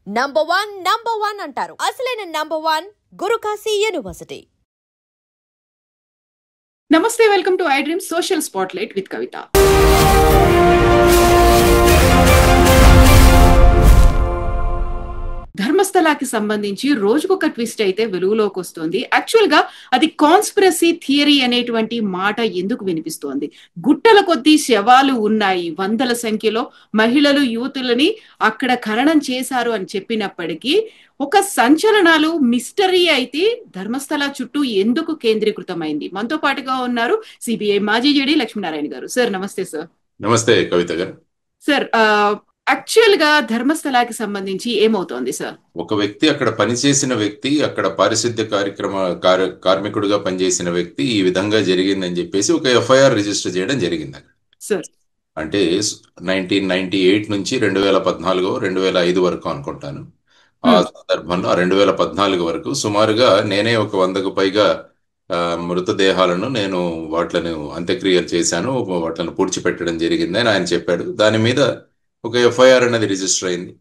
Number one అంటారు. అసలైన number 1 Gurukashi university. నమస్తే, welcome to I dream social spotlight with Kavitha. ధర్మస్థలాకి సంబంధించి రోజుకొక ట్విస్ట్ అయితే వెలుగులోకి వస్తుంది. యాక్చువల్ గా అది కాన్స్పిరసీ థియరీ అనేటువంటి మాట ఎందుకు వినిపిస్తోంది? గుట్టల కొద్దీ శవాలు ఉన్నాయి, వందల సంఖ్యలో మహిళలు యువతులని అక్కడ ఖననం చేశారు అని చెప్పినప్పటికీ ఒక సంచలనాలు మిస్టరీ అయితే ధర్మస్థల చుట్టూ ఎందుకు కేంద్రీకృతమైంది? మనతో పాటుగా ఉన్నారు సిబిఐ మాజీ జేడీ లక్ష్మీనారాయణ గారు. సార్ నమస్తే. సార్ నమస్తే కవిత గారు. సార్, యాక్చువల్ గా ధర్మస్థలాకి సంబంధించి ఏమవుతోంది సార్? ఒక వ్యక్తి, అక్కడ పనిచేసిన వ్యక్తి, అక్కడ పారిశుద్ధ్య కార్మికుడిగా పనిచేసిన వ్యక్తి ఈ విధంగా జరిగిందని చెప్పేసి ఒక ఎఫ్ఐఆర్ రిజిస్టర్ చేయడం జరిగింది అక్కడ. సార్ అంటే 1998 నుంచి 2014 2005 వరకు అనుకుంటాను. ఆ సందర్భంలో 2014 వరకు సుమారుగా నేనే ఒక 100కు పైగా మృతదేహాలను నేను వాటిని అంత్యక్రియలు చేశాను, వాటిని పూడ్చిపెట్టడం జరిగింది అని ఆయన చెప్పాడు. దాని మీద ఒక ఎఫ్ఐఆర్ అనేది రిజిస్టర్ అయింది.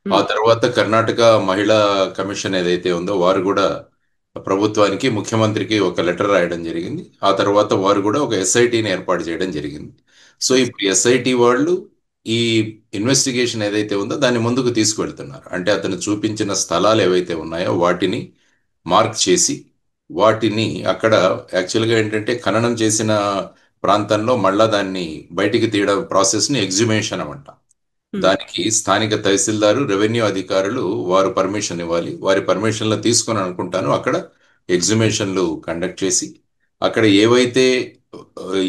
ఆ తర్వాత కర్ణాటక మహిళా కమిషన్ ఏదైతే ఉందో వారు కూడా ప్రభుత్వానికి, ముఖ్యమంత్రికి ఒక లెటర్ రాయడం జరిగింది. ఆ తర్వాత వారు కూడా ఒక ఎస్ఐటిని ఏర్పాటు చేయడం జరిగింది. సో ఇప్పుడు ఎస్ఐటి వాళ్ళు ఈ ఇన్వెస్టిగేషన్ ఏదైతే ఉందో దాన్ని ముందుకు తీసుకువెళ్తున్నారు. అంటే అతను చూపించిన స్థలాలు ఏవైతే ఉన్నాయో వాటిని మార్క్ చేసి వాటిని అక్కడ యాక్చువల్గా ఏంటంటే ఖననం చేసిన ప్రాంతంలో మళ్ళా దాన్ని బయటికి తీయడం ప్రాసెస్ని ఎగ్జిబిషన్ అంట. దానికి స్థానిక తహసీల్దారు, రెవెన్యూ అధికారులు వారు పర్మిషన్ ఇవ్వాలి. వారి పర్మిషన్లు తీసుకొని అనుకుంటాను అక్కడ ఎగ్జిబిషన్లు కండక్ట్ చేసి అక్కడ ఏవైతే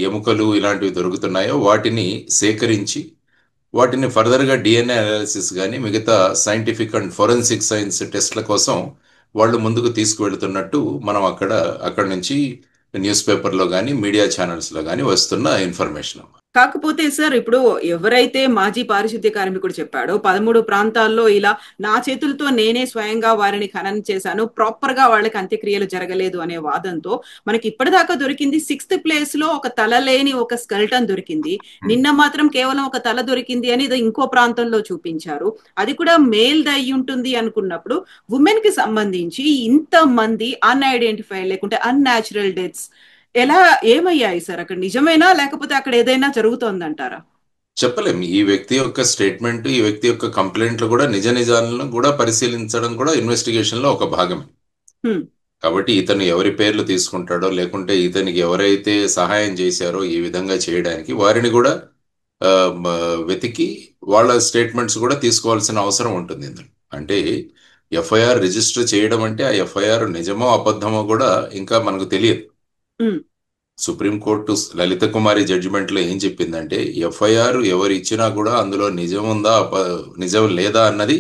ఎముకలు ఇలాంటివి దొరుకుతున్నాయో వాటిని సేకరించి వాటిని ఫర్దర్గా డిఎన్ఏ అనాలిసిస్ కానీ మిగతా సైంటిఫిక్ అండ్ ఫోరెన్సిక్ సైన్స్ టెస్ట్ల కోసం వాళ్ళు ముందుకు తీసుకువెళ్తున్నట్టు మనం అక్కడ నుంచి న్యూస్ పేపర్లో కానీ మీడియా ఛానల్స్లో కానీ వస్తున్న ఇన్ఫర్మేషన్. కాకపోతే సార్, ఇప్పుడు ఎవరైతే మాజీ పారిశుద్ధ్య కార్మికుడు చెప్పాడో 13 ప్రాంతాల్లో ఇలా నా చేతులతో నేనే స్వయంగా వారిని ఖననం చేశాను, ప్రాపర్ గా వాళ్ళకి అంత్యక్రియలు జరగలేదు అనే వాదంతో మనకి ఇప్పటిదాకా దొరికింది 6th ప్లేస్ లో ఒక తల లేని ఒక స్కెల్టన్ దొరికింది. నిన్న మాత్రం కేవలం ఒక తల దొరికింది అని ఇంకో ప్రాంతంలో చూపించారు. అది కూడా మేల్ అయి ఉంటుంది అనుకున్నప్పుడు ఉమెన్ కి సంబంధించి ఇంత మంది అన్ఐడెంటిఫైడ్ లేకుంటే అన్యాచురల్ డెత్స్ ఎలా ఏమయ్యాయి సార్? అక్కడ నిజమేనా లేకపోతే అక్కడ ఏదైనా జరుగుతోందంటారా? చెప్పలేం. ఈ వ్యక్తి యొక్క స్టేట్మెంట్, ఈ వ్యక్తి యొక్క కంప్లైంట్లు కూడా నిజ నిజాలను కూడా పరిశీలించడం కూడా ఇన్వెస్టిగేషన్ లో ఒక భాగమే. కాబట్టి ఇతను ఎవరి పేర్లు తీసుకుంటాడో లేకుంటే ఇతనికి ఎవరైతే సహాయం చేశారో ఈ విధంగా చేయడానికి వారిని కూడా వెతికి వాళ్ళ స్టేట్మెంట్స్ కూడా తీసుకోవాల్సిన అవసరం ఉంటుంది. అంటే ఎఫ్ఐఆర్ రిజిస్టర్ చేయడం అంటే ఆ ఎఫ్ఐఆర్ నిజమో అబద్ధమో కూడా ఇంకా మనకు తెలియదు. సుప్రీంకోర్టు లలిత కుమారి జడ్జిమెంట్ లో ఏం చెప్పిందంటే ఎఫ్ఐఆర్ ఎవరు ఇచ్చినా కూడా అందులో నిజం ఉందా నిజం లేదా అన్నది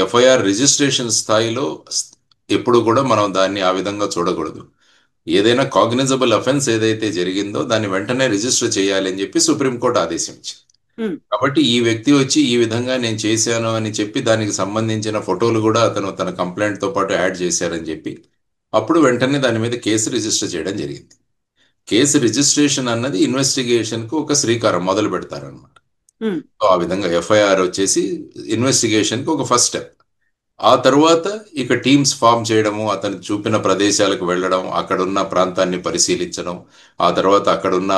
ఎఫ్ఐఆర్ రిజిస్ట్రేషన్ స్థాయిలో ఎప్పుడు కూడా మనం దాన్ని ఆ విధంగా చూడకూడదు. ఏదైనా కాగ్నిజబుల్ అఫెన్స్ ఏదైతే జరిగిందో దాన్ని వెంటనే రిజిస్టర్ చేయాలి అని చెప్పి సుప్రీంకోర్టు ఆదేశించింది. కాబట్టి ఈ వ్యక్తి వచ్చి ఈ విధంగా నేను చేశాను అని చెప్పి దానికి సంబంధించిన ఫోటోలు కూడా అతను తన కంప్లైంట్ తో పాటు యాడ్ చేశారని చెప్పి అప్పుడు వెంటనే దాని మీద కేసు రిజిస్టర్ చేయడం జరిగింది. కేసు రిజిస్ట్రేషన్ అన్నది ఇన్వెస్టిగేషన్ కు ఒక శ్రీకారం మొదలు పెడతారనమాట. ఆ విధంగా ఎఫ్ఐఆర్ వచ్చేసి ఇన్వెస్టిగేషన్ కు ఒక ఫస్ట్ స్టెప్. ఆ తర్వాత ఇక టీమ్స్ ఫామ్ చేయడము, అతను చూపిన ప్రదేశాలకు వెళ్ళడం, అక్కడున్న ప్రాంతాన్ని పరిశీలించడం, ఆ తర్వాత అక్కడున్న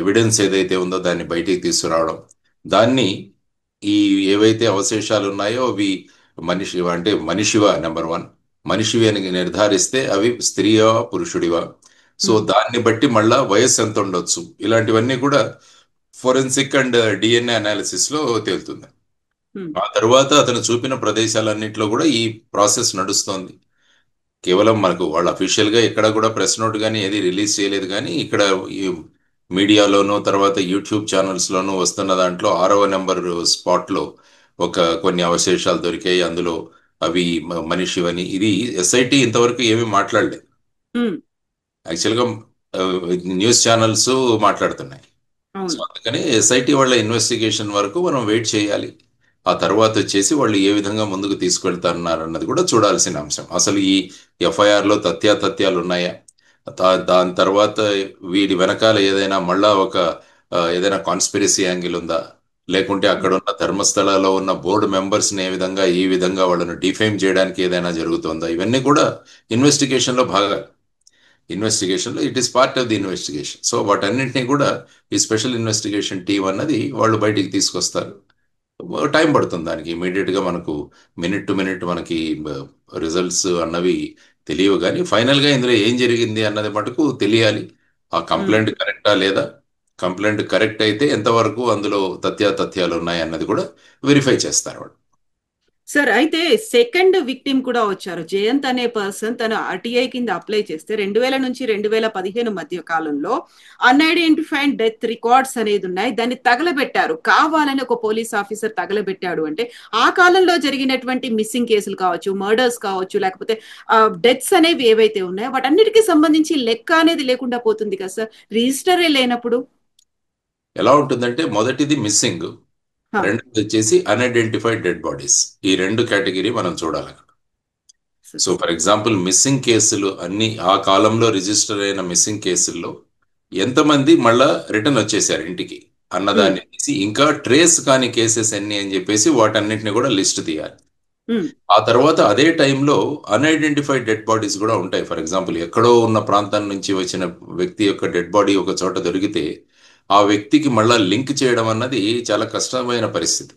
ఎవిడెన్స్ ఏదైతే ఉందో దాన్ని బయటికి తీసుకురావడం, దాన్ని ఈ ఏవైతే అవశేషాలు ఉన్నాయో అవి మనిషివా నెంబర్ 1 మనిషివి అని నిర్ధారిస్తే అవి స్త్రీయా పురుషుడివా, సో దాన్ని బట్టి మళ్ళా వయస్సు ఎంత ఉండొచ్చు, ఇలాంటివన్నీ కూడా ఫోరెన్సిక్ అండ్ డిఎన్ఏ అనాలిసిస్ లో తేలుతుంది. ఆ తర్వాత అతను చూపిన ప్రదేశాలన్నింటిలో కూడా ఈ ప్రాసెస్ నడుస్తోంది. కేవలం మనకు వాళ్ళు అఫీషియల్ గా ఎక్కడ కూడా ప్రెస్ నోట్ కానీ ఏది రిలీజ్ చేయలేదు, కానీ ఇక్కడ ఈ మీడియాలోనూ తర్వాత యూట్యూబ్ ఛానల్స్ లోనూ వస్తున్న దాంట్లో 6వ నెంబర్ స్పాట్ లో కొన్ని అవశేషాలు దొరికాయి, అందులో అవి మనిషివని. ఇది ఎస్ఐటి ఇంతవరకు ఏమీ మాట్లాడలేదు. యాక్చువల్గా న్యూస్ ఛానల్స్ మాట్లాడుతున్నాయి. సో అందుకని ఎస్ఐటి వాళ్ళ ఇన్వెస్టిగేషన్ వరకు మనం వెయిట్ చేయాలి. ఆ తర్వాత వచ్చేసి వాళ్ళు ఏ విధంగా ముందుకు తీసుకెళ్తున్నారు అన్నది కూడా చూడాల్సిన అంశం. అసలు ఈ ఎఫ్ఐఆర్ లో తథ్యాలు ఉన్నాయా, దాని తర్వాత వీడి వెనకాల ఏదైనా మళ్ళా ఏదైనా కాన్స్పిరసీ యాంగిల్ ఉందా, లేకుంటే అక్కడ ఉన్న ధర్మస్థలాలో ఉన్న బోర్డు మెంబర్స్ని ఏ విధంగా ఈ విధంగా వాళ్ళను డిఫేమ్ చేయడానికి ఏదైనా జరుగుతుందా, ఇవన్నీ కూడా ఇన్వెస్టిగేషన్లో భాగాలు. ఇన్వెస్టిగేషన్లో it is part of the investigation. So వాటన్నింటినీ కూడా ఈ స్పెషల్ ఇన్వెస్టిగేషన్ టీం అన్నది వాళ్ళు బయటికి తీసుకొస్తారు. టైం పడుతుంది దానికి. ఇమీడియట్గా మనకు మినిట్ టు మినిట్ మనకి రిజల్ట్స్ అన్నవి తెలియవు, కానీ ఫైనల్గా ఇందులో ఏం జరిగింది అన్నది మటుకు తెలియాలి. ఆ కంప్లైంట్ కరెక్టా లేదా, కంప్లైంట్ కరెక్ట్ అయితే ఎంతవరకు అందులో తథ్యాలు ఉన్నాయి అన్నది కూడా వెరిఫై చేస్తారు వాళ్ళు. సార్, అయితే సెకండ్ విక్టిమ్ కూడా వచ్చారు. జయంత్ అనే పర్సన్ తను ఆర్టీఐ కింద అప్లై చేస్తే 2000 నుంచి 2015 మధ్య కాలంలో అన్ఐడెంటిఫైడ్ డెత్ రికార్డ్స్ అనేది ఉన్నాయి. దాన్ని తగలబెట్టారు, కావాలని ఒక పోలీస్ ఆఫీసర్ తగలబెట్టాడు. అంటే ఆ కాలంలో జరిగినటువంటి మిస్సింగ్ కేసులు కావచ్చు, మర్డర్స్ కావచ్చు, లేకపోతే డెత్స్ అనేవి ఏవైతే ఉన్నాయో వాటన్నిటికీ సంబంధించి లెక్క అనేది లేకుండా పోతుంది కదా సార్, రిజిస్టరే లేనప్పుడు. ఎలా ఉంటుందంటే మొదటిది మిస్సింగ్, రెండోది వచ్చేసి అన్ఐడెంటిఫైడ్ డెడ్ బాడీస్. ఈ రెండు కేటగిరీ మనం చూడాలి. సో ఫర్ ఎగ్జాంపుల్ మిస్సింగ్ కేసులు అన్ని ఆ కాలంలో రిజిస్టర్ అయిన మిస్సింగ్ కేసుల్లో ఎంతమంది మళ్ళా రిటర్న్ వచ్చేసారు ఇంటికి అన్నదాన్ని తీసి, ఇంకా ట్రేస్ కాని కేసెస్ ఎన్ని అని చెప్పేసి వాటన్నిటిని కూడా లిస్ట్ తీయాలి. ఆ తర్వాత అదే టైంలో అన్ఐడెంటిఫైడ్ డెడ్ బాడీస్ కూడా ఉంటాయి. ఫర్ ఎగ్జాంపుల్ ఎక్కడో ఉన్న ప్రాంతం నుంచి వచ్చిన వ్యక్తి యొక్క డెడ్ బాడీ ఒక చోట దొరికితే ఆ వ్యక్తికి మళ్ళా లింక్ చేయడం అన్నది చాలా కష్టమైన పరిస్థితి.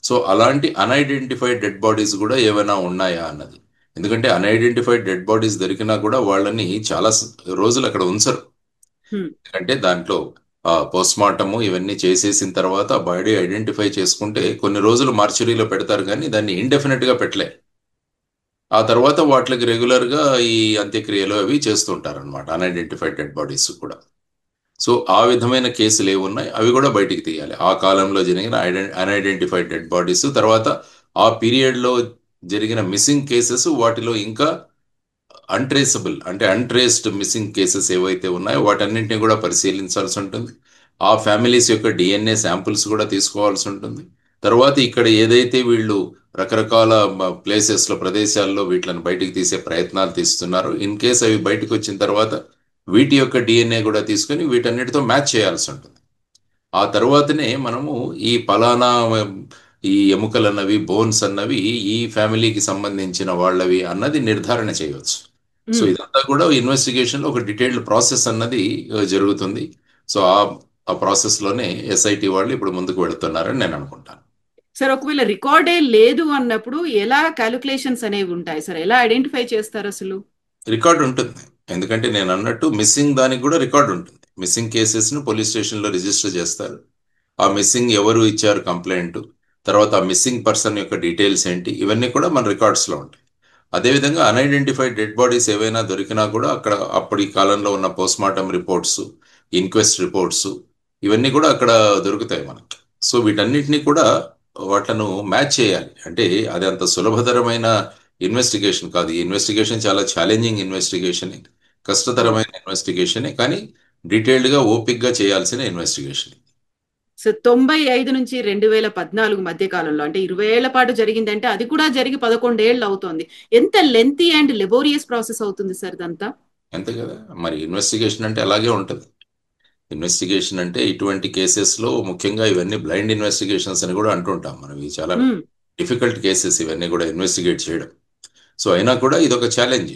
సో అలాంటి అన్ఐడెంటిఫైడ్ డెడ్ బాడీస్ కూడా ఏమైనా ఉన్నాయా అన్నది. ఎందుకంటే అన్ఐడెంటిఫైడ్ డెడ్ బాడీస్ దొరికినా కూడా వాళ్ళని చాలా రోజులు అక్కడ ఉంచరు. ఎందుకంటే దాంట్లో పోస్ట్ మార్టము ఇవన్నీ చేసేసిన తర్వాత బాడీ ఐడెంటిఫై చేసుకుంటే కొన్ని రోజులు మార్చురీలో పెడతారు, కానీ దాన్ని ఇండెఫినెట్ గా పెట్టలే. ఆ తర్వాత వాటికి రెగ్యులర్ గా ఈ అంత్యక్రియలు అవి చేస్తుంటారు అనమాట, అన్ఐడెంటిఫైడ్ డెడ్ బాడీస్ కూడా. సో ఆ విధమైన కేసులు ఏవి ఉన్నాయి అవి కూడా బయటికి తీయాలి. ఆ కాలంలో జరిగిన అన్ఐడెంటిఫైడ్ డెడ్ బాడీస్, తర్వాత ఆ పీరియడ్లో జరిగిన మిస్సింగ్ కేసెస్, వాటిలో ఇంకా అన్ట్రేసబుల్ అంటే అన్ట్రేస్డ్ మిస్సింగ్ కేసెస్ ఏవైతే ఉన్నాయో వాటన్నింటినీ కూడా పరిశీలించాల్సి ఉంటుంది. ఆ ఫ్యామిలీస్ యొక్క డిఎన్ఏ శాంపుల్స్ కూడా తీసుకోవాల్సి ఉంటుంది. తర్వాత ఇక్కడ ఏదైతే వీళ్ళు రకరకాల ప్లేసెస్లో ప్రదేశాల్లో వీటిని బయటికి తీసే ప్రయత్నాలు తీస్తున్నారో, ఇన్ కేస్ అవి బయటకు వచ్చిన తర్వాత వీటి యొక్క డిఎన్ఏ కూడా తీసుకొని వీటన్నిటితో మ్యాచ్ చేయాల్సి ఉంటుంది. ఆ తర్వాతనే మనము ఈ పలానా ఈ ఎముకలు అన్నవి, బోన్స్ అన్నవి ఈ ఫ్యామిలీకి సంబంధించిన వాళ్ళవి అన్నది నిర్ధారణ చేయవచ్చు. సో ఇదంతా కూడా ఇన్వెస్టిగేషన్ లో ఒక డీటెయిల్డ్ ప్రాసెస్ అన్నది జరుగుతుంది. సో ఆ ప్రాసెస్ లోనే ఎస్ఐటి వాళ్ళు ఇప్పుడు ముందుకు వెళుతున్నారని నేను అనుకుంటాను. సార్, ఒకవేళ రికార్డే లేదు అన్నప్పుడు ఎలా క్యాలిక్యులేషన్స్ అనేవి ఉంటాయి సార్, ఎలా ఐడెంటిఫై చేస్తారు అసలు? రికార్డు ఉంటుంది, ఎందుకంటే నేను అన్నట్టు మిస్సింగ్ దానికి కూడా రికార్డు ఉంటుంది. మిస్సింగ్ కేసెస్ ను పోలీస్ స్టేషన్ లో రిజిస్టర్ చేస్తారు. ఆ మిస్సింగ్ ఎవరు ఇచ్చారు కంప్లైంట్, తర్వాత ఆ మిస్సింగ్ పర్సన్ యొక్క డీటెయిల్స్ ఏంటి, ఇవన్నీ కూడా మన రికార్డ్స్ లో ఉంటాయి. అదేవిధంగా అన్ఐడెంటిఫైడ్ డెడ్ బాడీస్ ఏవైనా దొరికినా కూడా అక్కడ అప్పటి కాలంలో ఉన్న post mortem reports, inquest reports ఇవన్నీ కూడా అక్కడ దొరుకుతాయి మనకి. సో వీటన్నిటిని కూడా వాటిను మ్యాచ్ చేయాలి. అంటే అది అంత సులభతరమైన ఇన్వెస్టిగేషన్ కాదు. ఈ ఇన్వెస్టిగేషన్ చాలా ఛాలెంజింగ్ ఇన్వెస్టిగేషన్, కష్టతరమైన ఇన్వెస్టిగేషనే, కానీ డీటెయిల్డ్గా ఓపిక్గా చేయాల్సిన ఇన్వెస్టిగేషన్. సో 95 నుంచి 2014 మధ్య కాలంలో, అంటే 20 ఏళ్ల పాటు జరిగిందంటే అది కూడా జరిగి 11 ఏళ్ళు అవుతోంది. ఎంత లెంతీ అండ్ లెబోరియస్ ప్రాసెస్ అవుతుంది సార్ ఇదంతా? అంతే కదా, మరి ఇన్వెస్టిగేషన్ అంటే అలాగే ఉంటుంది. ఇన్వెస్టిగేషన్ అంటే ఇటువంటి కేసెస్లో ముఖ్యంగా ఇవన్నీ బ్లైండ్ ఇన్వెస్టిగేషన్స్ అని కూడా అంటుంటాం మనం. ఇవి చాలా డిఫికల్ట్ కేసెస్ ఇవన్నీ కూడా ఇన్వెస్టిగేట్ చేయడం. సో అయినా కూడా ఇది ఒక ఛాలెంజ్.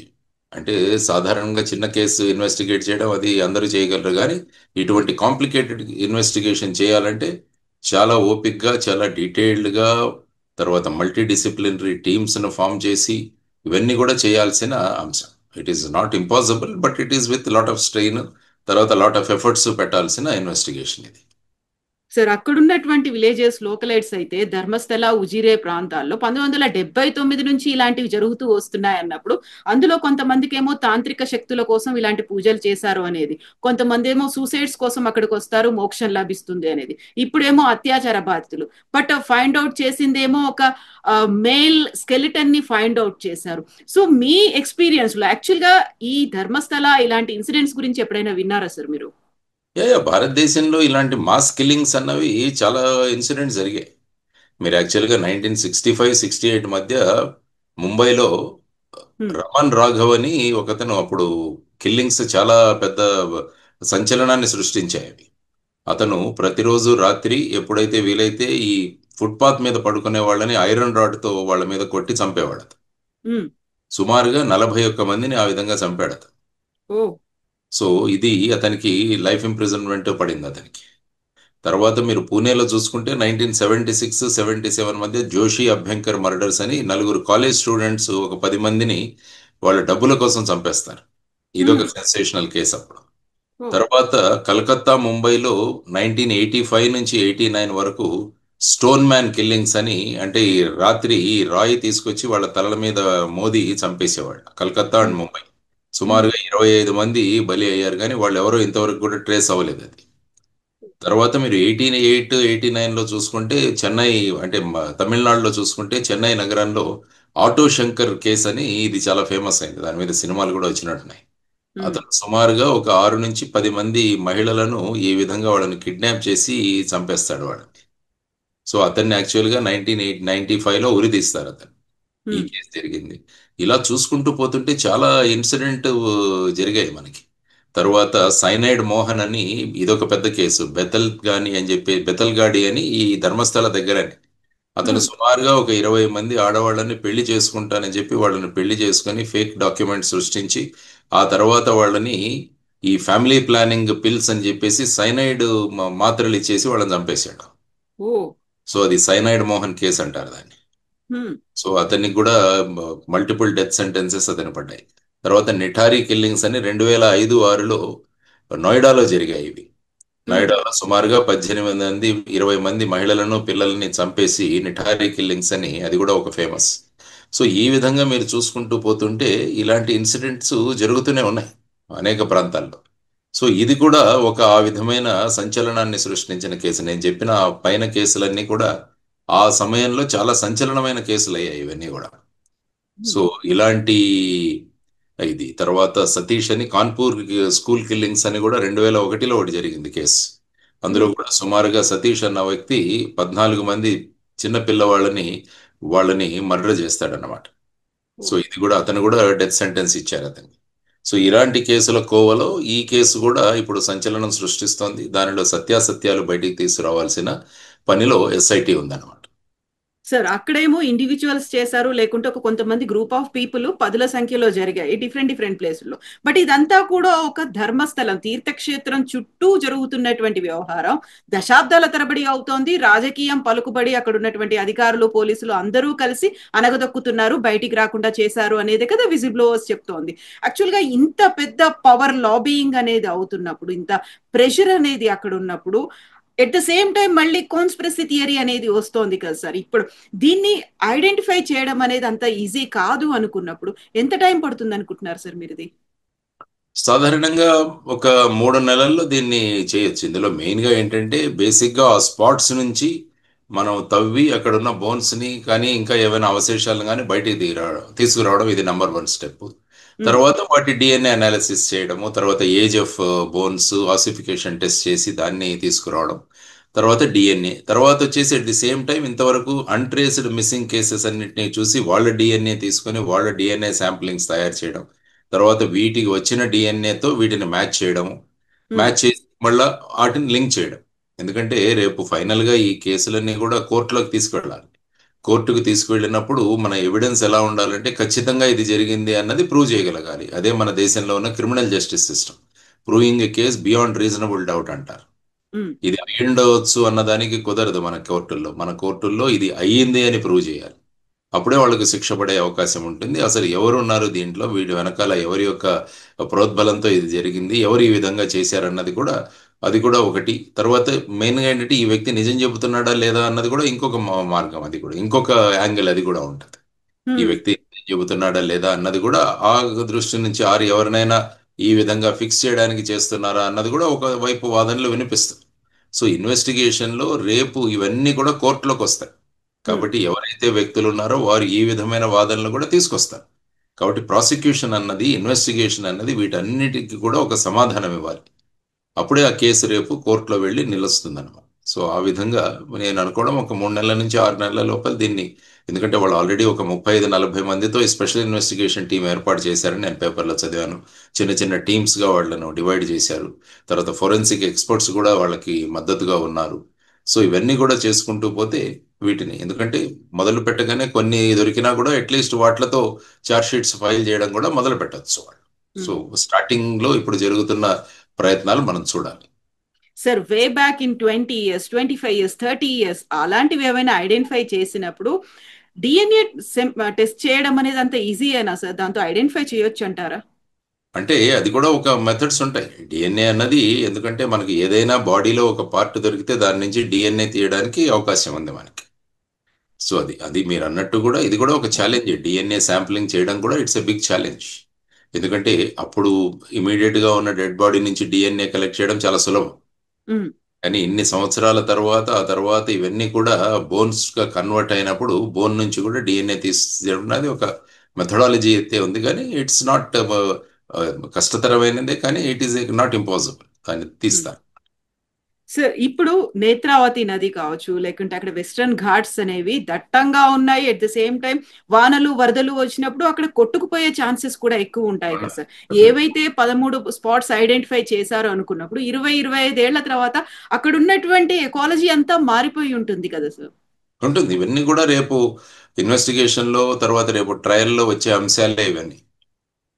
అంటే సాధారణంగా చిన్న కేసు ఇన్వెస్టిగేట్ చేయడం అది అందరూ చేయగలరు, కానీ ఇటువంటి కాంప్లికేటెడ్ ఇన్వెస్టిగేషన్ చేయాలంటే చాలా ఓపిక్గా, చాలా డీటెయిల్డ్గా, తర్వాత మల్టీ డిసిప్లినరీ టీమ్స్ను ఫామ్ చేసి ఇవన్నీ కూడా చేయాల్సిన అంశం. It is not impossible, but it is with lot of strain, తర్వాత లాట్ ఆఫ్ ఎఫర్ట్స్ పెట్టాల్సిన ఇన్వెస్టిగేషన్ ఇది. సార్, అక్కడున్నటువంటి విలేజెస్ లోకలైట్స్ అయితే ధర్మస్థల, ఉజిరే ప్రాంతాల్లో 1979 నుంచి ఇలాంటివి జరుగుతూ వస్తున్నాయి అన్నప్పుడు అందులో కొంతమందికి ఏమో తాంత్రిక శక్తుల కోసం ఇలాంటి పూజలు చేశారు అనేది, కొంతమంది ఏమో సూసైడ్స్ కోసం అక్కడికి వస్తారు, మోక్షం లభిస్తుంది అనేది, ఇప్పుడేమో అత్యాచార బాధితులు. బట్ ఫైండ్ అవుట్ చేసిందేమో ఒక మేల్ స్కెలిటన్ ని ఫైండ్ అవుట్ చేశారు. సో మీ ఎక్స్పీరియన్స్ లో యాక్చువల్ గా ఈ ధర్మస్థల ఇలాంటి ఇన్సిడెంట్స్ గురించి ఎప్పుడైనా విన్నారా సార్ మీరు? భారతదేశంలో ఇలాంటి మాస్ కిల్లింగ్స్ అన్నవి చాలా ఇన్సిడెంట్స్ జరిగాయి. మీరు యాక్చువల్గా 1965-68 మధ్య ముంబైలో రమన్ రాఘవ్ అని ఒకతను, అప్పుడు కిల్లింగ్స్ చాలా పెద్ద సంచలనాన్ని సృష్టించాయి. అతను ప్రతిరోజు రాత్రి ఎప్పుడైతే వీలైతే ఈ ఫుట్పాత్ మీద పడుకునే వాళ్ళని ఐరన్ రాడ్తో వాళ్ళ మీద కొట్టి చంపేవాడు అతను. ఉమ్. సుమారుగా 41 మందిని ఆ విధంగా చంపాడు అతను. ఓ. సో ఇది అతనికి లైఫ్ ఇంప్రిజన్మెంట్ పడింది అతనికి. తర్వాత మీరు పూణేలో చూసుకుంటే 1976-77 మధ్య జోషి అభ్యంకర్ మర్డర్స్ అని నలుగురు కాలేజ్ స్టూడెంట్స్ ఒక 10 మందిని వాళ్ళ డబ్బుల కోసం చంపేస్తారు. ఇదొక ఉమ్. సెన్సేషనల్ కేసు అప్పుడు. ఓ. తర్వాత కలకత్తా, ముంబైలో 1985 నుంచి 89 వరకు స్టోన్ మ్యాన్ కిల్లింగ్స్ అని, అంటే ఈ రాత్రి ఈ రాయి తీసుకొచ్చి వాళ్ళ తలల మీద మోదీ చంపేసేవాళ్ళు కలకత్తా అండ్ ముంబై. ఉమ్. సుమారుగా 25 మంది బలి అయ్యారు, కానీ వాళ్ళు ఎవరో ఇంతవరకు కూడా ట్రేస్ అవ్వలేదు అది. తర్వాత మీరు 88-89లో చూసుకుంటే చెన్నై, అంటే తమిళనాడులో చూసుకుంటే చెన్నై నగరంలో ఆటో శంకర్ కేసు అని, ఇది చాలా ఫేమస్ అయింది, దాని మీద సినిమాలు కూడా వచ్చినట్టున్నాయి. ఉమ్. అతను సుమారుగా ఒక 6 నుంచి 10 మంది మహిళలను ఈ విధంగా వాళ్ళని కిడ్నాప్ చేసి చంపేస్తాడు వాళ్ళని. సో అతన్ని యాక్చువల్గా 1995లో ఉరి తీస్తారు అతను. ఈ ఉమ్. కేసు జరిగింది. ఇలా చూసుకుంటూ పోతుంటే చాలా ఇన్సిడెంట్ జరిగాయి మనకి. తరువాత సైనైడ్ మోహన్ అని, ఇదొక పెద్ద కేసు. బెతల్గాడి అని ఈ ధర్మస్థల దగ్గరని. అతను ఉమ్. సుమారుగా ఒక 20 మంది ఆడవాళ్ళని పెళ్లి చేసుకుంటానని చెప్పి వాళ్ళని పెళ్లి చేసుకొని ఫేక్ డాక్యుమెంట్ సృష్టించి ఆ తర్వాత వాళ్ళని ఈ ఫ్యామిలీ ప్లానింగ్ పిల్స్ అని చెప్పేసి సైనైడ్ మాత్రలు ఇచ్చేసి వాళ్ళని చంపేశాడు. ఓ. సో అది సైనైడ్ మోహన్ కేసు అంటారు దాన్ని. ఉమ్. సో అతనికి కూడా మల్టిపుల్ డెత్ సెంటెన్సెస్ అతను పడ్డాయి. తర్వాత నిఠారీ కిల్లింగ్స్ అని 2005-6లో నోయిడాలో జరిగాయి ఇవి. ఉమ్. నోయిడాలో సుమారుగా 18 మంది 20 మంది మహిళలను పిల్లల్ని చంపేసి నిఠారీ కిల్లింగ్స్ అని, అది కూడా ఒక ఫేమస్. సో ఈ విధంగా మీరు చూసుకుంటూ పోతుంటే ఇలాంటి ఇన్సిడెంట్స్ జరుగుతూనే ఉన్నాయి అనేక ప్రాంతాల్లో. సో ఇది కూడా ఒక ఆ విధమైన సంచలనాన్ని సృష్టించిన కేసు. నేను చెప్పిన ఆ పైన కేసులన్నీ కూడా ఆ సమయంలో చాలా సంచలనమైన కేసులు అయ్యాయి ఇవన్నీ కూడా. సో ఇలాంటి ఇది తర్వాత సతీష్ అని కాన్పూర్ స్కూల్ కిల్లింగ్స్ అని కూడా 2001లో ఒకటి జరిగింది కేసు. అందులో ఉమ్. కూడా సుమారుగా సతీష్ అన్న వ్యక్తి 14 మంది చిన్న పిల్లవాళ్ళని వాళ్ళని మర్డర్ చేస్తాడన్నమాట. సో ఇది కూడా అతను కూడా డెత్ సెంటెన్స్ ఇచ్చారు అతనికి. సో ఇలాంటి కేసుల కోవలో ఈ కేసు కూడా ఇప్పుడు సంచలనం సృష్టిస్తోంది. దానిలో సత్యాసత్యాలు బయటికి తీసుకురావాల్సిన పనిలో ఎస్ఐటి ఉందన్నమాట. సార్, అక్కడేమో ఇండివిజువల్స్ చేశారు, లేకుంటే ఒక కొంతమంది గ్రూప్ ఆఫ్ పీపుల్ 10ల సంఖ్యలో జరిగాయి డిఫరెంట్ ప్లేసుల్లో. బట్ ఇదంతా కూడా ఒక ధర్మస్థలం, తీర్థక్షేత్రం చుట్టూ జరుగుతున్నటువంటి వ్యవహారం. దశాబ్దాల తరబడి అవుతోంది. రాజకీయం పలుకుబడి అక్కడ ఉన్నటువంటి అధికారులు, పోలీసులు అందరూ కలిసి అనగదొక్కుతున్నారు, బయటికి రాకుండా చేశారు అనేది కదా విజిబ్లోవర్స్ చెప్తోంది. యాక్చువల్గా ఇంత పెద్ద పవర్ లాబీయింగ్ అనేది అవుతున్నప్పుడు, ఇంత ప్రెషర్ అనేది అక్కడ ఉన్నప్పుడు, ఎట్ ద సేమ్ టైం మళ్ళీ కాన్స్పిరసీ థియరీ అనేది వస్తోంది కదా సార్. ఇప్పుడు దీన్ని ఐడెంటిఫై చేయడం అనేది అంత ఈజీ కాదు అనుకున్నప్పుడు ఎంత టైం పడుతుంది అనుకుంటున్నారు సార్ మీరు? ఇది సాధారణంగా ఒక 3 నెలల్లో దీన్ని చేయొచ్చు. ఇందులో మెయిన్గా ఏంటంటే బేసిక్గా ఆ స్పాట్స్ నుంచి మనం తవ్వి అక్కడ ఉన్న బోన్స్ని కానీ ఇంకా ఏమైనా అవశేషాలను కానీ బయటికి తీసుకురావడం, ఇది నెంబర్ 1 స్టెప్. తర్వాత వాటి డిఎన్ఏ అనాలిసిస్ చేయడము, తర్వాత age of bones ossification test చేసి దాన్ని తీసుకురావడం, తర్వాత డిఎన్ఏ, తర్వాత వచ్చేసి అట్ ది సేమ్ టైం ఇంతవరకు అన్ట్రేస్డ్ మిస్సింగ్ కేసెస్ అన్నిటిని చూసి వాళ్ళ డిఎన్ఏ తీసుకొని వాళ్ళ డిఎన్ఏ శాంప్లింగ్స్ తయారు చేయడం, తర్వాత వీటికి వచ్చిన డిఎన్ఏతో వీటిని మ్యాచ్ చేయడము, మ్యాచ్ చేసి మళ్ళా వాటిని లింక్ చేయడం. ఎందుకంటే రేపు ఫైనల్గా ఈ కేసులన్నీ కూడా కోర్టులోకి తీసుకెళ్ళాలి. కోర్టుకు తీసుకువెళ్ళినప్పుడు మన ఎవిడెన్స్ ఎలా ఉండాలంటే ఖచ్చితంగా ఇది జరిగింది అన్నది ప్రూవ్ చేయగలగాలి. అదే మన దేశంలో ఉన్న criminal justice system. Proving a case beyond reasonable doubt అంటారు. ఇది అయి ఉండవచ్చు అన్నదానికి కుదరదు మన కోర్టుల్లో. మన కోర్టుల్లో ఇది అయ్యింది అని ప్రూవ్ చేయాలి. అప్పుడే వాళ్ళకి శిక్ష పడే అవకాశం ఉంటుంది. అసలు ఎవరు ఉన్నారు దీంట్లో, వీడి వెనకాల ఎవరి యొక్క ప్రోద్బలంతో ఇది జరిగింది, ఎవరు ఈ విధంగా చేశారన్నది కూడా, అది కూడా ఒకటి. తర్వాత మెయిన్గా ఏంటంటే ఈ వ్యక్తి నిజం చెబుతున్నాడా లేదా అన్నది కూడా ఇంకొక మార్గం, అది కూడా ఇంకొక యాంగిల్ అది కూడా ఉంటుంది. ఈ వ్యక్తి నిజం చెబుతున్నాడా లేదా అన్నది కూడా ఆ దృష్టి నుంచి, ఆరు ఎవరినైనా ఈ విధంగా ఫిక్స్ చేయడానికి చేస్తున్నారా అన్నది కూడా ఒక వైపు వాదనలు వినిపిస్తుంది. సో ఇన్వెస్టిగేషన్లో రేపు ఇవన్నీ కూడా కోర్టులోకి వస్తాయి. కాబట్టి ఎవరైతే వ్యక్తులు ఉన్నారో వారు ఈ విధమైన వాదనలు కూడా తీసుకొస్తారు. కాబట్టి ప్రాసిక్యూషన్ అన్నది, ఇన్వెస్టిగేషన్ అన్నది వీటన్నిటికీ కూడా ఒక సమాధానం ఇవ్వాలి. అప్పుడే ఆ కేసు రేపు కోర్టులో వెళ్ళి నిలుస్తుంది అనమాట. సో ఆ విధంగా నేను అనుకోవడం ఒక 3 నెలల నుంచి 6 నెలల లోపల దీన్ని ఎందుకంటే వాళ్ళు ఆల్రెడీ ఒక 35-40 మందితో స్పెషల్ ఇన్వెస్టిగేషన్ టీం ఏర్పాటు చేశారని నేను పేపర్లో చదివాను. చిన్న చిన్న టీమ్స్గా వాళ్ళను డివైడ్ చేశారు. తర్వాత ఫోరెన్సిక్ ఎక్స్పర్ట్స్ కూడా వాళ్ళకి మద్దతుగా ఉన్నారు. సో ఇవన్నీ కూడా చేసుకుంటూ పోతే వీటిని, ఎందుకంటే మొదలు పెట్టగానే కొన్ని దొరికినా కూడా అట్లీస్ట్ వాటిలతో చార్జ్ షీట్స్ ఫైల్ చేయడం కూడా మొదలు పెట్టచ్చు వాళ్ళు. సో స్టార్టింగ్ లో ఇప్పుడు జరుగుతున్న ప్రయత్నాలు మనం చూడాలి. Sir, way back in 20 years, 25 years, 30 years అలాంటివి ఏమైనా ఐడెంటిఫై చేసినప్పుడు డిఎన్ఏ టెస్ట్ చేయడం అనేది అంత ఈజీయేనా సార్? దాంతో ఐడెంటిఫై చేయొచ్చు అంటారా? అంటే అది కూడా ఒక మెథడ్స్ ఉంటాయి డిఎన్ఏ అన్నది. ఎందుకంటే మనకి ఏదైనా బాడీలో ఒక పార్ట్ దొరికితే దాని నుంచి డిఎన్ఏ తీయడానికి అవకాశం ఉంది మనకి. సో అది అది మీరు అన్నట్టు కూడా ఇది కూడా ఒక ఛాలెంజ్. డిఎన్ఏ శాంప్లింగ్ చేయడం కూడా ఇట్స్ ఎ బిగ్ ఛాలెంజ్. ఎందుకంటే అప్పుడు ఇమీడియట్ గా ఉన్న డెడ్ బాడీ నుంచి డిఎన్ఏ కలెక్ట్ చేయడం చాలా సులభం. కానీ ఇన్ని సంవత్సరాల తర్వాత ఆ తర్వాత ఇవన్నీ కూడా బోన్స్ గా కన్వర్ట్ అయినప్పుడు బోన్ నుంచి కూడా డిఎన్ఏ తీసేయడం అది ఒక మెథడాలజీ అయితే ఉంది. కానీ ఇట్స్ నాట్ కష్టతరమైనదే, కానీ ఇట్ ఈస్ నాట్ ఇంపాసిబుల్. దాన్ని తీస్తారు. సార్, ఇప్పుడు నేత్రావతి నది కావచ్చు, లేకుంటే అక్కడ వెస్టర్న్ ఘాట్స్ అనేవి దట్టంగా ఉన్నాయి. అట్ ద సేమ్ టైం వానలు వరదలు వచ్చినప్పుడు అక్కడ కొట్టుకుపోయే ఛాన్సెస్ కూడా ఎక్కువ ఉంటాయి కదా సార్. ఏవైతే 13 స్పాట్స్ ఐడెంటిఫై చేశారో అనుకున్నప్పుడు 20-25 ఏళ్ల తర్వాత అక్కడ ఉన్నటువంటి ఎకాలజీ అంతా మారిపోయి ఉంటుంది కదా సార్. ఉంటుంది. ఇవన్నీ కూడా రేపు ఇన్వెస్టిగేషన్ లో తర్వాత రేపు ట్రయల్లో వచ్చే అంశాలే ఇవన్నీ.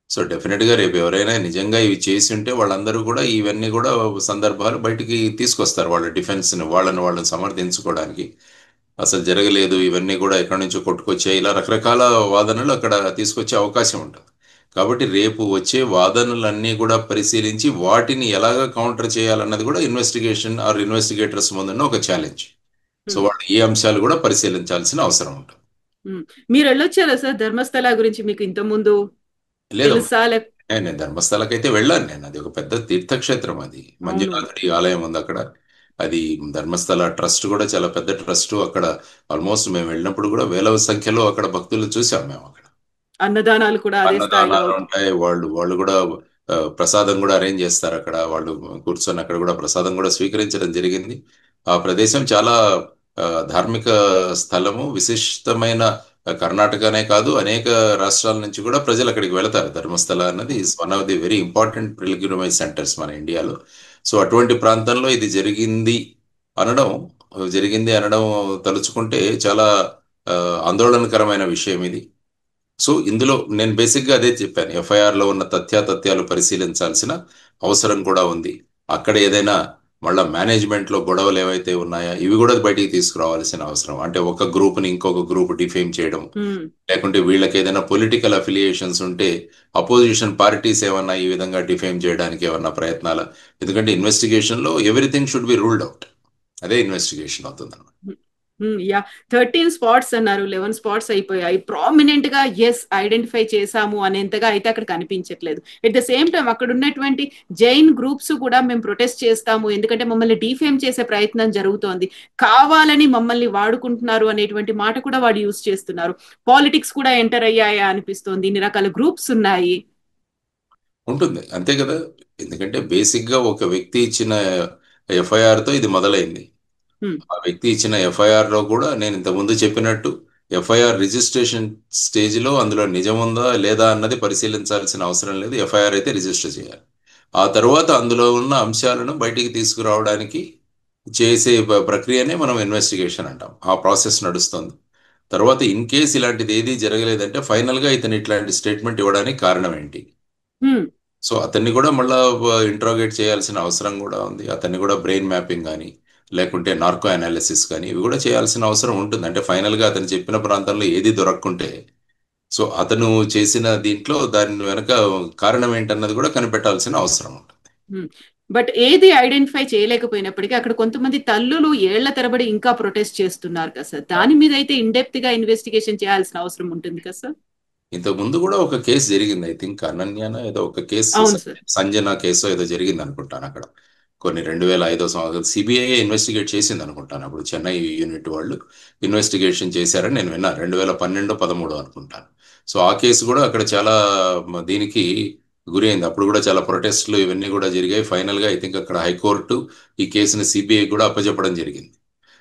సో డెఫినెట్ గా రేపు ఎవరైనా నిజంగా ఇవి చేసి ఉంటే వాళ్ళందరూ కూడా ఇవన్నీ కూడా సందర్భాలు బయటికి తీసుకొస్తారు. వాళ్ళ డిఫెన్స్ ని వాళ్ళని సమర్థించుకోవడానికి. అసలు జరగలేదు, ఇవన్నీ కూడా ఎక్కడి నుంచో కొట్టుకొచ్చాయి, ఇలా రకరకాల వాదనలు అక్కడ తీసుకొచ్చే అవకాశం ఉంటుంది. కాబట్టి రేపు వచ్చే వాదనలన్నీ కూడా పరిశీలించి వాటిని ఎలాగ కౌంటర్ చేయాలన్నది కూడా ఇన్వెస్టిగేషన్ ఆర్ ఇన్వెస్టిగేటర్స్ ముందున్న ఒక ఛాలెంజ్. సో వాళ్ళు ఈ అంశాలు కూడా పరిశీలించాల్సిన అవసరం ఉంటుంది. మీరు వెళ్ళొచ్చారా సార్ ధర్మస్థల గురించి? మీకు ఇంత ముందు లేదు, తెలుసా? నేను ధర్మస్థలకైతే వెళ్ళాను. నేను అది ఒక పెద్ద తీర్థక్షేత్రం. అది మంజునాథుడి ఆలయం ఉంది అక్కడ. అది ధర్మస్థల ట్రస్ట్ కూడా చాలా పెద్ద ట్రస్ట్. అక్కడ ఆల్మోస్ట్ మేము వెళ్ళినప్పుడు కూడా వేల సంఖ్యలో అక్కడ భక్తులు చూసాం మేము. అక్కడ అన్నదానాలు కూడా అదే స్థాయిలో అన్నదానాలు ఉంటాయి. వాళ్ళు కూడా ప్రసాదం కూడా అరేంజ్ చేస్తారు అక్కడ. వాళ్ళు కూర్చొని అక్కడ కూడా ప్రసాదం కూడా స్వీకరించడం జరిగింది. ఆ ప్రదేశం చాలా ధార్మిక స్థలము, విశిష్టమైన. కర్ణాటకనే కాదు, అనేక రాష్ట్రాల నుంచి కూడా ప్రజలు అక్కడికి వెళతారు. ధర్మస్థల అన్నది is one of the very important pilgrimage centres మన ఇండియాలో. సో అటువంటి ప్రాంతంలో ఇది జరిగింది అనడం తలుచుకుంటే చాలా ఆందోళనకరమైన విషయం ఇది. సో ఇందులో నేను బేసిక్గా అదే చెప్పాను. ఎఫ్ఐఆర్లో ఉన్న తథ్యాలు పరిశీలించాల్సిన అవసరం కూడా ఉంది. అక్కడ ఏదైనా మళ్ళా మేనేజ్మెంట్లో గొడవలు ఏవైతే ఉన్నాయా ఇవి కూడా బయటికి తీసుకురావాల్సిన అవసరం. అంటే ఒక గ్రూప్ని ఇంకొక గ్రూప్ డిఫేమ్ చేయడం, లేకుంటే వీళ్ళకి ఏదైనా పొలిటికల్ అఫిలియేషన్స్ ఉంటే అపోజిషన్ పార్టీస్ ఏమన్నా ఈ విధంగా డిఫేమ్ చేయడానికి ఏమన్నా ప్రయత్నాలు. ఎందుకంటే ఇన్వెస్టిగేషన్లో everything should be ruled out. అదే ఇన్వెస్టిగేషన్ అవుతుంది అన్నమాట. 13 స్పాట్స్ అన్నారు, 11 స్పాట్స్ అయిపోయాయి. ప్రామినెంట్ గా ఎస్ ఐడెంటిఫై చేశాము అనేంతగా అయితే అక్కడ కనిపించట్లేదు. ఎట్ ద సేమ్ టైం అక్కడ ఉన్నటువంటి జైన్ గ్రూప్స్ కూడా మేము ప్రొటెస్ట్ చేస్తాము, ఎందుకంటే మమ్మల్ని డిఫేమ్ చేసే ప్రయత్నం జరుగుతోంది, కావాలని మమ్మల్ని వాడుకుంటున్నారు అనేటువంటి మాట కూడా వాడు యూజ్ చేస్తున్నారు. పాలిటిక్స్ కూడా ఎంటర్ అయ్యాయా అనిపిస్తోంది. ఇన్ని రకాల గ్రూప్స్ ఉన్నాయి. ఉంటుంది, అంతే కదా. ఎందుకంటే బేసిక్ గా ఒక వ్యక్తి ఇచ్చిన ఎఫ్ఐఆర్ తో ఇది మొదలైంది. ఆ వ్యక్తి ఇచ్చిన ఎఫ్ఐఆర్ లో కూడా నేను ఇంతకుముందు చెప్పినట్టు ఎఫ్ఐఆర్ రిజిస్ట్రేషన్ స్టేజ్ లో అందులో నిజం ఉందా లేదా అన్నది పరిశీలించాల్సిన అవసరం లేదు. ఎఫ్ఐఆర్ అయితే రిజిస్టర్ చేయాలి. ఆ తర్వాత అందులో ఉన్న అంశాలను బయటికి తీసుకురావడానికి చేసే ప్రక్రియనే మనం ఇన్వెస్టిగేషన్ అంటాం. ఆ ప్రాసెస్ నడుస్తుంది. తర్వాత ఇన్ కేస్ ఇలాంటిది ఏది జరగలేదంటే ఫైనల్ గా ఇతను ఇట్లాంటి స్టేట్మెంట్ ఇవ్వడానికి కారణం ఏంటి. సో అతన్ని కూడా మళ్ళా ఇంట్రాగేట్ చేయాల్సిన అవసరం కూడా ఉంది. అతన్ని కూడా బ్రెయిన్ మ్యాపింగ్ కానీ లేకుంటే నార్కో అనాలిసిస్ కానీ ఇవి కూడా చేయాల్సిన అవసరం ఉంటుంది. అంటే ఫైనల్ గా అతను చెప్పిన ప్రాంతంలో ఏది దొరక్కుంటే సో అతను చేసిన దీంట్లో దాని వెనక కారణం ఏంటన్నది కూడా కనిపెట్టాల్సిన అవసరం ఉంటుంది. బట్ ఏది ఐడెంటిఫై చేయలేకపోయినప్పటికీ అక్కడ కొంతమంది తల్లులు ఏళ్ల తరబడి ఇంకా ప్రొటెస్ట్ చేస్తున్నారు కదా సార్. దాని మీద అయితే ఇన్డెప్త్ గా ఇన్వెస్టిగేషన్ చేయాల్సిన అవసరం ఉంటుంది కదా సార్. ఇంతకు ముందు కూడా ఒక కేసు జరిగింది. ఐ థింక్ అనన్యాన ఏదో ఒక కేసు, సంజన కేసు ఏదో జరిగింది అనుకుంటాను అక్కడ. కొన్ని 2005 సంవత్సరం సిబిఐ ఇన్వెస్టిగేట్ చేసింది అనుకుంటాను. అప్పుడు చెన్నై యూనిట్ వాళ్ళు ఇన్వెస్టిగేషన్ చేశారని నేను విన్నా. 2012-13 అనుకుంటాను. సో ఆ కేసు కూడా అక్కడ చాలా దీనికి గురి అయింది. అప్పుడు కూడా చాలా ప్రొటెస్ట్లు ఇవన్నీ కూడా జరిగాయి. ఫైనల్ గా ఐ థింక్ అక్కడ హైకోర్టు ఈ కేసుని సిబిఐ కూడా అప్పచెప్పడం జరిగింది.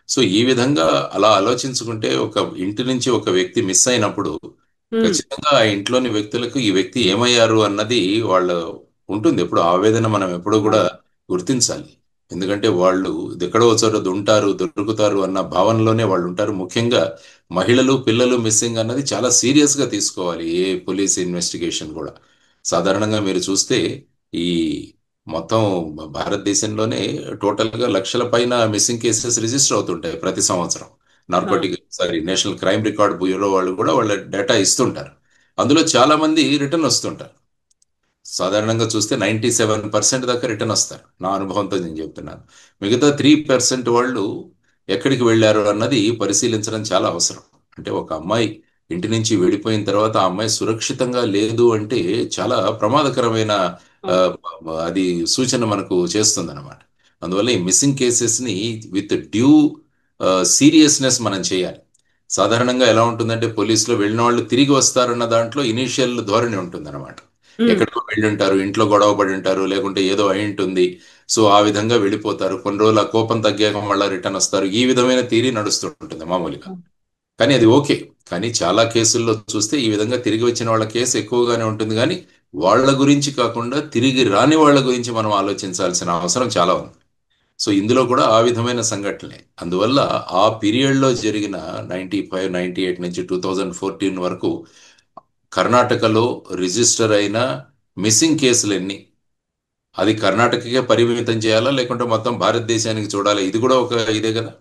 సో ఈ విధంగా అలా ఆలోచించుకుంటే ఒక ఇంటి నుంచి ఒక వ్యక్తి మిస్ అయినప్పుడు ఖచ్చితంగా ఆ ఇంట్లోని వ్యక్తులకు ఈ వ్యక్తి ఏమయ్యారు అన్నది వాళ్ళ ఉంటుంది. ఎప్పుడు ఆవేదన మనం ఎప్పుడూ కూడా గుర్తించాలి. ఎందుకంటే వాళ్ళు ఎక్కడో చోట ఉంటారు, దొరుకుతారు అన్న భావనలోనే వాళ్ళు ఉంటారు. ముఖ్యంగా మహిళలు, పిల్లలు మిస్సింగ్ అన్నది చాలా సీరియస్ గా తీసుకోవాలి ఏ పోలీస్ ఇన్వెస్టిగేషన్ కూడా. సాధారణంగా మీరు చూస్తే ఈ మొత్తం భారతదేశంలోనే టోటల్ గా లక్షల పైన మిస్సింగ్ కేసెస్ రిజిస్టర్ అవుతుంటాయి ప్రతి సంవత్సరం. నేషనల్ క్రైమ్ రికార్డ్ బ్యూరో వాళ్ళు కూడా వాళ్ళ డేటా ఇస్తుంటారు. అందులో చాలా మంది రిటర్న్ వస్తుంటారు. సాధారణంగా చూస్తే 97% దాకా రిటర్న్ వస్తారు. నా అనుభవంతో నేను చెప్తున్నాను. మిగతా 3% వాళ్ళు ఎక్కడికి వెళ్ళారు అన్నది పరిశీలించడం చాలా అవసరం. అంటే ఒక అమ్మాయి ఇంటి నుంచి వెళ్ళిపోయిన తర్వాత ఆ అమ్మాయి సురక్షితంగా లేదు అంటే చాలా ప్రమాదకరమైన ఆ, అది సూచన మనకు చేస్తుంది అనమాట. అందువల్ల ఈ మిస్సింగ్ కేసెస్ ని విత్ డ్యూ సీరియస్నెస్ మనం చేయాలి. సాధారణంగా ఎలా ఉంటుందంటే పోలీసులో వెళ్ళిన వాళ్ళు తిరిగి వస్తారన్న దాంట్లో ఇనీషియల్ ధోరణి ఉంటుంది అనమాట. ఎక్కడికో వెళ్ళి ఉంటారు, ఇంట్లో గొడవ పడి ఉంటారు, లేకుంటే ఏదో అయి ఉంటుంది. సో ఆ విధంగా వెళ్ళిపోతారు. కొన్ని రోజులు ఆ కోపం తగ్గాక మళ్ళీ రిటర్న్ వస్తారు. ఈ విధమైన థియరీ నడుస్తుంటుంది మామూలుగా. కానీ అది ఓకే. కానీ చాలా కేసుల్లో చూస్తే ఈ విధంగా తిరిగి వచ్చిన వాళ్ళ కేసు ఎక్కువగానే ఉంటుంది. కానీ వాళ్ళ గురించి కాకుండా తిరిగి రాని వాళ్ళ గురించి మనం ఆలోచించాల్సిన అవసరం చాలా ఉంది. సో ఇందులో కూడా ఆ విధమైన సంఘటనలే. అందువల్ల ఆ పీరియడ్లో జరిగిన 95, 98 నుంచి 2014 వరకు కర్ణాటకలో రిజిస్టర్ అయిన మిస్సింగ్ కేసులు ఎన్ని, అది కర్ణాటకకే పరిమితం చేయాలా లేకుంటే మొత్తం భారతదేశానికి చూడాలా? ఇది కూడా ఒక ఇదే కదా.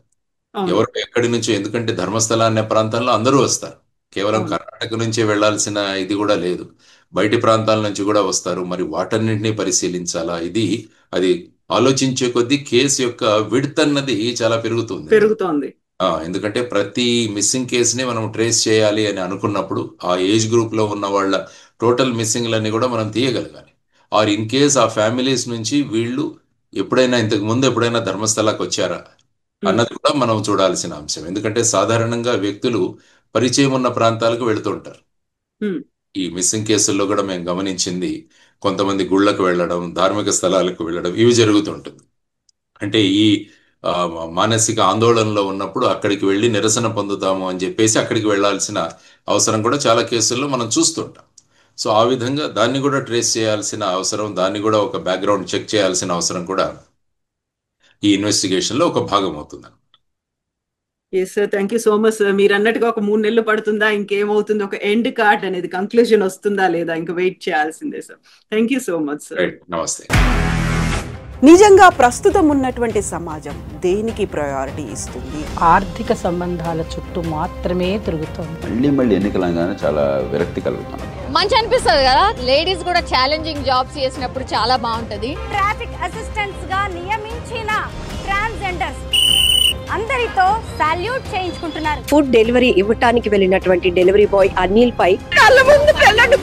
ఎవరు ఎక్కడి నుంచో, ఎందుకంటే ధర్మస్థల అనే ప్రాంతంలో అందరూ వస్తారు. కేవలం కర్ణాటక నుంచే వెళ్లాల్సిన ఇది కూడా లేదు, బయటి ప్రాంతాల నుంచి కూడా వస్తారు. మరి వాటన్నింటినీ పరిశీలించాలా? అది ఆలోచించే కొద్దీ కేసు యొక్క విడ్త్ అన్నది చాలా పెరుగుతుంది. ఎందుకంటే ప్రతి మిస్సింగ్ కేసుని మనం ట్రేస్ చేయాలి అని అనుకున్నప్పుడు ఆ ఏజ్ గ్రూప్ లో ఉన్న వాళ్ళ టోటల్ మిస్సింగ్లన్నీ కూడా మనం తీయగలగాలి. ఆర్ ఇన్ కేస్ ఆ ఫ్యామిలీస్ నుంచి వీళ్ళు ఇంతకు ముందు ఎప్పుడైనా ధర్మస్థలానికి వచ్చారా అన్నది కూడా మనం చూడాల్సిన అంశం. ఎందుకంటే సాధారణంగా వ్యక్తులు పరిచయం ఉన్న ప్రాంతాలకు వెళుతుంటారు. ఈ మిస్సింగ్ కేసుల్లో కూడా మేము గమనించింది కొంతమంది గుళ్ళకు వెళ్ళడం, ధార్మిక స్థలాలకు వెళ్ళడం, ఇవి జరుగుతుంటుంది. అంటే ఈ మానసిక ఆందోళనలో ఉన్నప్పుడు అక్కడికి వెళ్ళి నిరసన పొందుతాము అని చెప్పేసి అక్కడికి వెళ్లాల్సిన అవసరం కూడా చాలా కేసుల్లో మనం చూస్తుంటాం. సో ఆ విధంగా దాన్ని కూడా ట్రేస్ చేయాల్సిన అవసరం, దాన్ని కూడా ఒక బ్యాక్గ్రౌండ్ చెక్ చేయాల్సిన అవసరం కూడా ఈ ఇన్వెస్టిగేషన్ లో ఒక భాగం అవుతుంది. Yes sir, thank you so much sir. మీరు అన్నట్టుగా ఒక 3 నెలలు పడుతుందా, ఇంకేమవుతుంది, ఒక ఎండ్ కార్డ్ అనేది కంక్లూజన్ వస్తుందా లేదా, ఇంకా వెయిట్ చేయాల్సిందే sir. Thank you so much sir. నమస్తే. నిజంగా ప్రస్తుతం ఉన్నటువంటి సమాజం దేనికి ప్రయారిటీ ఇస్తుంది? ఆర్థిక సంబంధాల చుట్టూ మాత్రమే తిరుగుతుంది. మళ్ళీ ఎన్నికలంగానే చాలా విరక్తి కలుగుతాం. మంచి అనిపిస్తుంది కదా, లేడీస్ కూడా ఛాలెంజింగ్ జాబ్స్ చేసినప్పుడు చాలా బాగుంటది. ట్రాఫిక్ అసిస్టెంట్స్ గా నియమించిన ట్రాన్స్జెండర్స్ అందరితో సాల్యూట్ చేయించుకుంటున్నారు. ఫుడ్ డెలివరీ ఇవ్వటానికి వెళ్ళినటువంటి డెలివరీ బాయ్ అనిల్ పై కళ్ళ ముందు పెళ్ళండి